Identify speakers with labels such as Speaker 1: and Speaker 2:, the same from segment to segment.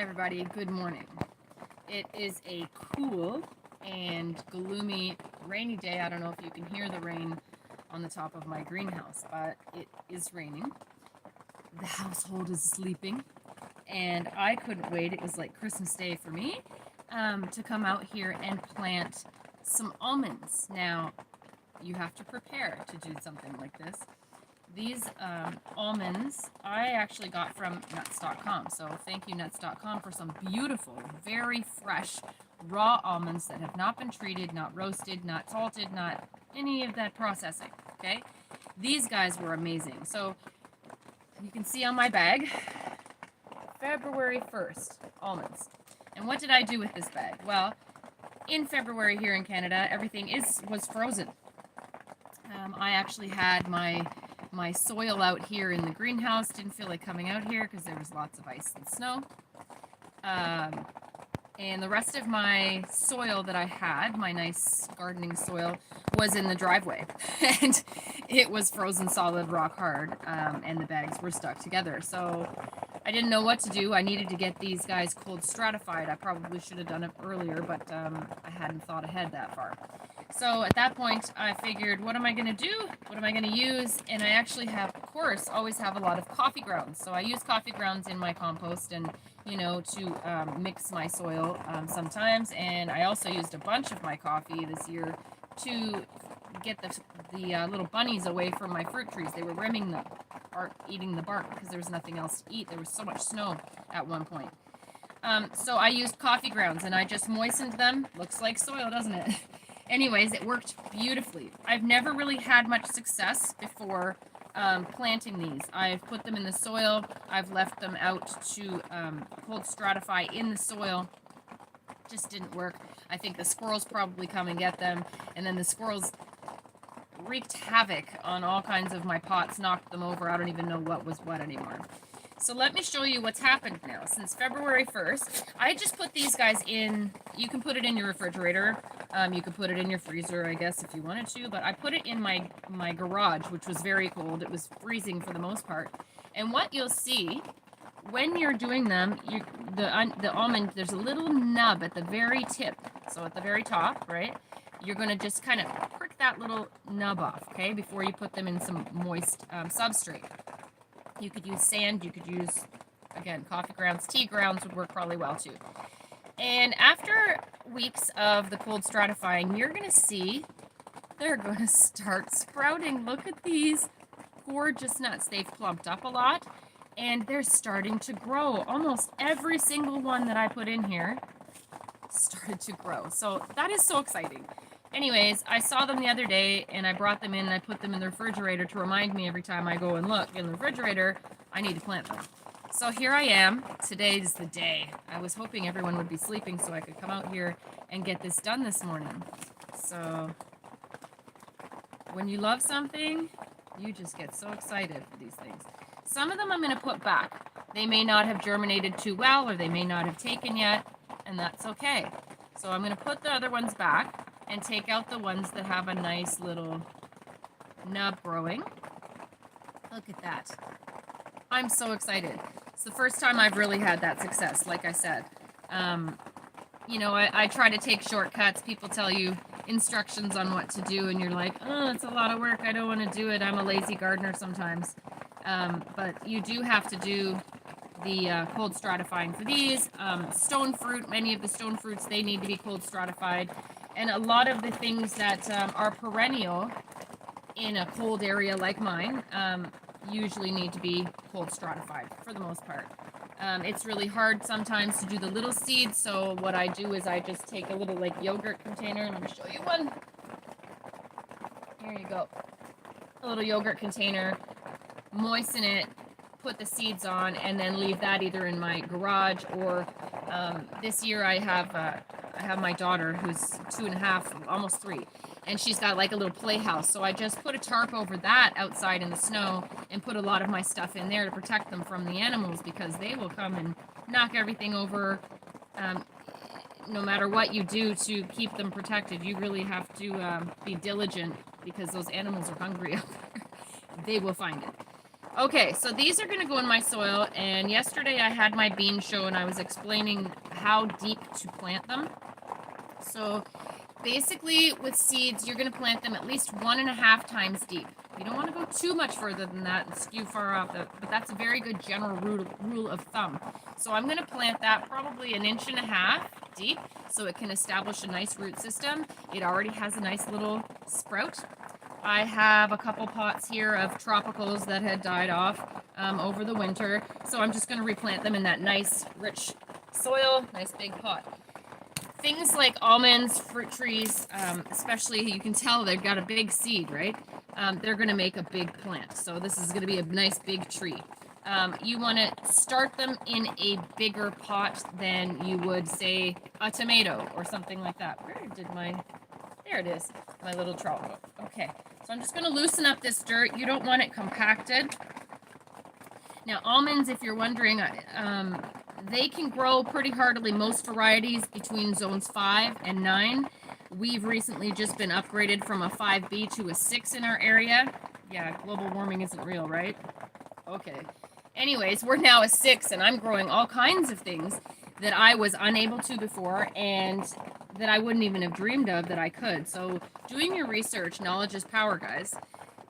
Speaker 1: everybody, good morning. It is a cool and gloomy rainy day. I don't know if you can hear the rain on the top of my greenhouse, but it is raining. The household is sleeping and I couldn't wait. It was like Christmas Day for me to come out here and plant some almonds. Now, you have to prepare to do something like this. These almonds I actually got from nuts.com. So thank you nuts.com for some beautiful, very fresh, raw almonds that have not been treated, not roasted, not salted, not any of that processing, okay? These guys were amazing. So you can see on my bag, February 1st, almonds. And what did I do with this bag? Well, in February here in Canada, everything was frozen. I actually had my soil out here in the greenhouse. Didn't feel like coming out here because there was lots of ice and snow. And the rest of my soil that I had, my nice gardening soil, was in the driveway. And it was frozen solid, rock hard, and the bags were stuck together. So I didn't know what to do. I needed to get these guys cold stratified. I probably should have done it earlier, but I hadn't thought ahead that far. So at that point, I figured, what am I going to do? What am I going to use? And I actually have, of course, always have a lot of coffee grounds. So I use coffee grounds in my compost and, you know, to mix my soil sometimes. And I also used a bunch of my coffee this year to get the little bunnies away from my fruit trees. They were rimming them, or eating the bark because there was nothing else to eat. There was so much snow at one point. So I used coffee grounds and I just moistened them. Looks like soil, doesn't it? Anyways, it worked beautifully. I've never really had much success before planting these. I've put them in the soil. I've left them out to cold stratify in the soil. Just didn't work. I think the squirrels probably come and get them. And then the squirrels wreaked havoc on all kinds of my pots, knocked them over. I don't even know what was what anymore. So let me show you what's happened now. Since February 1st, I just put these guys in. You can put it in your refrigerator. You could put it in your freezer, I guess, if you wanted to. But I put it in my garage, which was very cold. It was freezing for the most part. And what you'll see when you're doing them, the almond, there's a little nub at the very tip. So at the very top, right? You're going to just kind of prick that little nub off, okay, before you put them in some moist substrate. You could use sand, you could use, again, coffee grounds, tea grounds would work probably well too. And after weeks of the cold stratifying, you're going to see they're going to start sprouting. Look at these gorgeous nuts. They've plumped up a lot and they're starting to grow. Almost every single one that I put in here started to grow. So that is so exciting. Anyways, I saw them the other day and I brought them in and I put them in the refrigerator to remind me every time I go and look in the refrigerator, I need to plant them. So here I am. Today's the day. I was hoping everyone would be sleeping so I could come out here and get this done this morning. So when you love something, you just get so excited for these things. Some of them I'm going to put back. They may not have germinated too well or they may not have taken yet, and that's okay. So I'm going to put the other ones back and take out the ones that have a nice little nub growing. Look at that. I'm so excited. It's the first time I've really had that success, like I said. You know, I try to take shortcuts. People tell you instructions on what to do, and you're like, oh, it's a lot of work. I don't want to do it. I'm a lazy gardener sometimes. But you do have to do the cold stratifying for these. Stone fruit, many of the stone fruits, they need to be cold stratified. And a lot of the things that are perennial in a cold area like mine usually need to be cold stratified for the most part. It's really hard sometimes to do the little seeds, so what I do is I just take a little like yogurt container. Let me show you one. Here you go. A little yogurt container, moisten it, put the seeds on, and then leave that either in my garage or this year I have my daughter who's 2.5, almost 3, and she's got like a little playhouse. So I just put a tarp over that outside in the snow and put a lot of my stuff in there to protect them from the animals because they will come and knock everything over. No matter what you do to keep them protected, you really have to be diligent because those animals are hungry out there. They will find it. Okay, so these are gonna go in my soil, and yesterday I had my bean show and I was explaining how deep to plant them. So basically with seeds, you're gonna plant them at least 1.5 times deep. You don't want to go too much further than that and skew far off, but that's a very good general rule of thumb. So I'm gonna plant that probably 1.5 inches deep so it can establish a nice root system. It already has a nice little sprout. I have a couple pots here of tropicals that had died off over the winter. So I'm just going to replant them in that nice, rich soil, nice big pot. Things like almonds, fruit trees, especially you can tell they've got a big seed, right? They're going to make a big plant. So this is going to be a nice big tree. You want to start them in a bigger pot than you would, say, a tomato or something like that. Where did my... There it is, my little tropical. Okay, so I'm just going to loosen up this dirt. You don't want it compacted. Now, almonds, if you're wondering, they can grow pretty hardily, most varieties, between zones 5 and 9. We've recently just been upgraded from a 5B to a 6 in our area. Yeah, global warming isn't real, right? Okay. Anyways, we're now a 6, and I'm growing all kinds of things that I was unable to before, and that I wouldn't even have dreamed of that I could. So doing your research, knowledge is power, guys.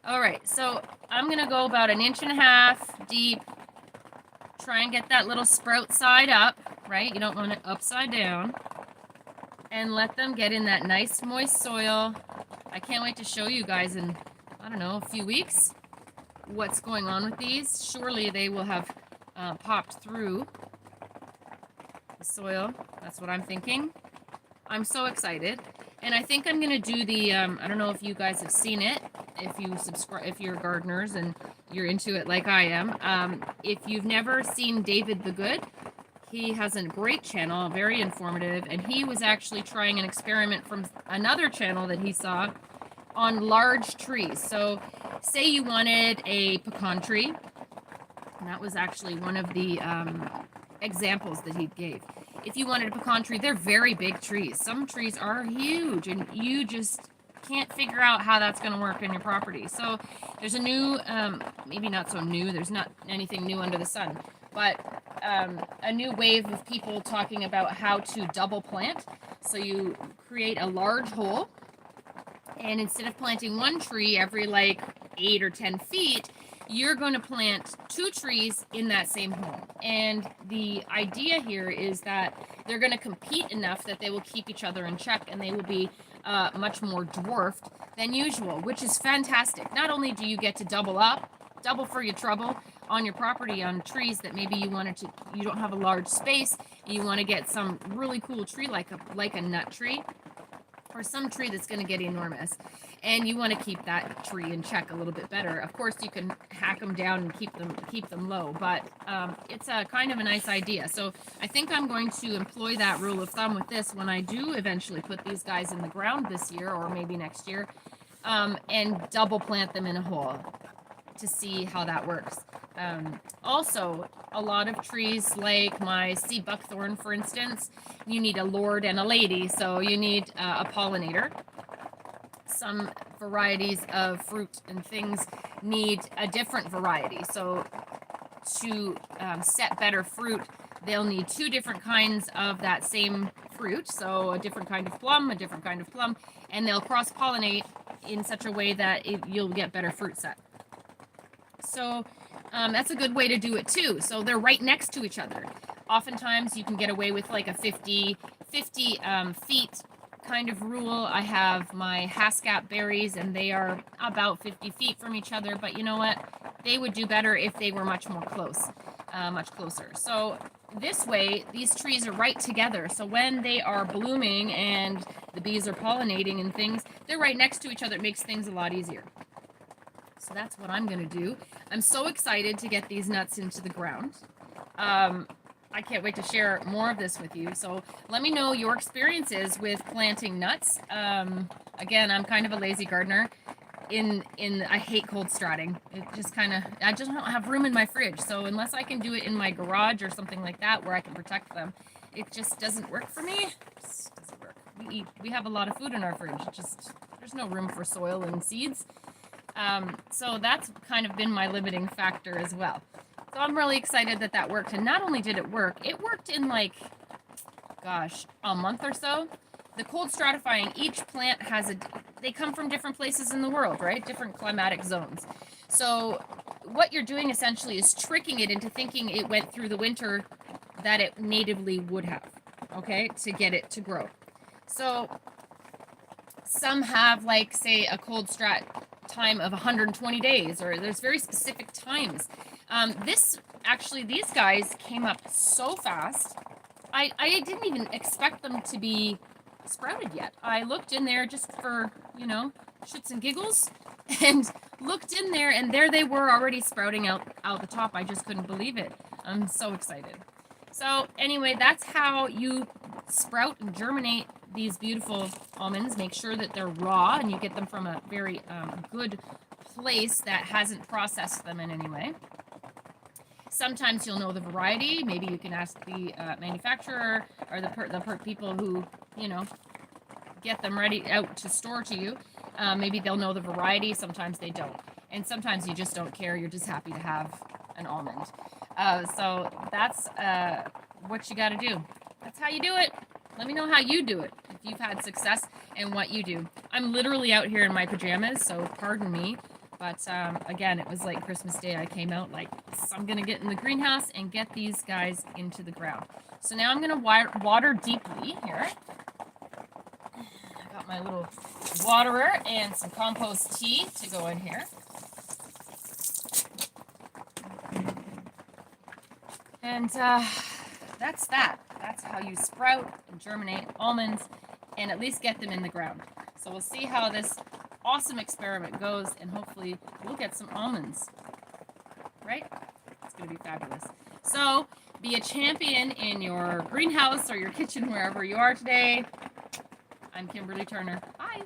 Speaker 1: All right, so I'm gonna go about 1.5 inches deep. Try and get that little sprout side up, right? You don't want it upside down. And let them get in that nice moist soil. I can't wait to show you guys in, I don't know, a few weeks what's going on with these. Surely they will have popped through the soil. That's what I'm thinking. I'm so excited, and I think I'm gonna do the I don't know if you guys have seen it, if you subscribe, if you're gardeners and you're into it like I am. If you've never seen David the Good, he has a great channel, very informative, and he was actually trying an experiment from another channel that he saw on large trees. So say you wanted a pecan tree, and that was actually one of the examples that he gave. If you wanted a pecan tree, they're very big trees. Some trees are huge, and you just can't figure out how that's going to work in your property. So there's a new, maybe not so new, there's not anything new under the sun, but a new wave of people talking about how to double plant. So you create a large hole, and instead of planting one tree every like 8 or 10 feet, you're going to plant 2 trees in that same hole. And the idea here is that they're going to compete enough that they will keep each other in check, and they will be much more dwarfed than usual, which is fantastic. Not only do you get to double for your trouble on your property on trees that maybe you don't have a large space, you want to get some really cool tree like a nut tree, or some tree that's going to get enormous, and you want to keep that tree in check a little bit better. Of course, you can hack them down and keep them low, but it's a kind of a nice idea. So I think I'm going to employ that rule of thumb with this when I do eventually put these guys in the ground this year or maybe next year, and double plant them in a hole to see how that works. Also, a lot of trees like my sea buckthorn, for instance, you need a lord and a lady, so you need a pollinator. Some varieties of fruit and things need a different variety. So to set better fruit, they'll need 2 different kinds of that same fruit. So a different kind of plum, and they'll cross-pollinate in such a way that you'll get better fruit set. So that's a good way to do it too. So they're right next to each other. Oftentimes you can get away with like a 50 feet kind of rule. I have my Haskap berries, and they are about 50 feet from each other, but you know what? They would do better if they were much closer. So this way, these trees are right together. So when they are blooming and the bees are pollinating and things, they're right next to each other. It makes things a lot easier. So that's what I'm going to do. I'm so excited to get these nuts into the ground. I can't wait to share more of this with you. So let me know your experiences with planting nuts. Again, I'm kind of a lazy gardener. I hate cold stratting. I just don't have room in my fridge. So unless I can do it in my garage or something like that where I can protect them, it just doesn't work for me. It just doesn't work. We have a lot of food in our fridge. There's no room for soil and seeds. So that's kind of been my limiting factor as well. So I'm really excited that that worked. And not only did it worked in like, gosh, a month or so. The cold stratifying, each plant has they come from different places in the world, right? Different climatic zones. So what you're doing essentially is tricking it into thinking it went through the winter that it natively would have, okay, to get it to grow. So some have, like, say, a cold strat time of 120 days, or there's very specific times. These guys came up so fast. I didn't even expect them to be sprouted yet. I looked in there just for, shits and giggles, and looked in there, and there they were already sprouting out the top. I just couldn't believe it. I'm so excited. So anyway, that's how you sprout and germinate these beautiful almonds. Make sure that they're raw and you get them from a very good place that hasn't processed them in any way. Sometimes you'll know the variety. Maybe you can ask the manufacturer or the people who, get them ready out to store to you. Maybe they'll know the variety. Sometimes they don't. And sometimes you just don't care. You're just happy to have an almond. So that's what you got to do. That's how you do it. Let me know how you do it, if you've had success and what you do. I'm literally out here in my pajamas, so pardon me. But again, it was like Christmas Day. I came out like, I'm going to get in the greenhouse and get these guys into the ground. So now I'm going to water deeply here. I got my little waterer and some compost tea to go in here. And that's that. That's how you sprout and germinate almonds and at least get them in the ground. So we'll see how this awesome experiment goes, and hopefully we'll get some almonds, right? It's going to be fabulous. So be a champion in your greenhouse or your kitchen, wherever you are today. I'm Kimberly Turner. Bye.